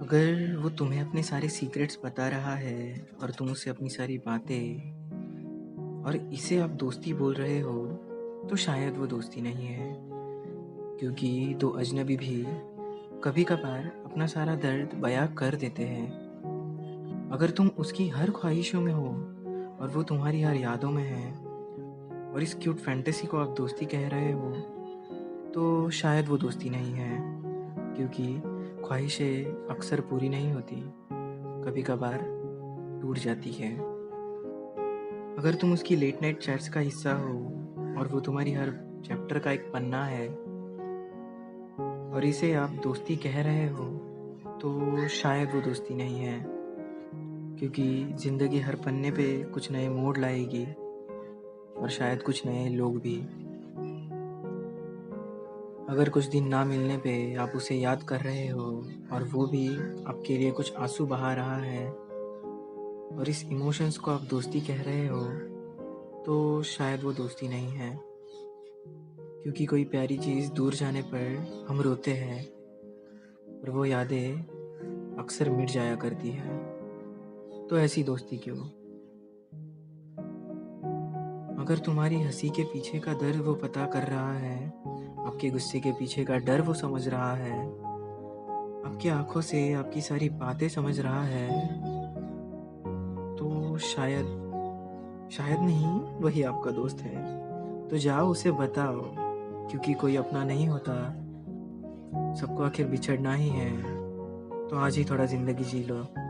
अगर वो तुम्हें अपने सारे सीक्रेट्स बता रहा है और तुम उसे अपनी सारी बातें और इसे आप दोस्ती बोल रहे हो, तो शायद वो दोस्ती नहीं है। क्योंकि दो अजनबी भी कभी कभार अपना सारा दर्द बयां कर देते हैं। अगर तुम उसकी हर ख्वाहिशों में हो और वो तुम्हारी हर यादों में है और इस क्यूट फैंटेसी को आप दोस्ती कह रहे हो, तो शायद वो दोस्ती नहीं है। क्योंकि ख्वाहिशें अक्सर पूरी नहीं होती, कभी कभार टूट जाती है। अगर तुम उसकी लेट नाइट चैट्स का हिस्सा हो और वो तुम्हारी हर चैप्टर का एक पन्ना है और इसे आप दोस्ती कह रहे हो, तो शायद वो दोस्ती नहीं है। क्योंकि ज़िंदगी हर पन्ने पे कुछ नए मोड़ लाएगी और शायद कुछ नए लोग भी। अगर कुछ दिन ना मिलने पे आप उसे याद कर रहे हो और वो भी आपके लिए कुछ आंसू बहा रहा है और इस इमोशंस को आप दोस्ती कह रहे हो, तो शायद वो दोस्ती नहीं है। क्योंकि कोई प्यारी चीज़ दूर जाने पर हम रोते हैं और वो यादें अक्सर मिट जाया करती है। तो ऐसी दोस्ती क्यों? अगर तुम्हारी हंसी के पीछे का दर्द वो पता कर रहा है, आपके गुस्से के पीछे का डर वो समझ रहा है, आपकी आंखों से आपकी सारी बातें समझ रहा है, तो शायद शायद नहीं, वही आपका दोस्त है। तो जाओ उसे बताओ। क्योंकि कोई अपना नहीं होता, सबको आखिर बिछड़ना ही है। तो आज ही थोड़ा ज़िंदगी जी लो।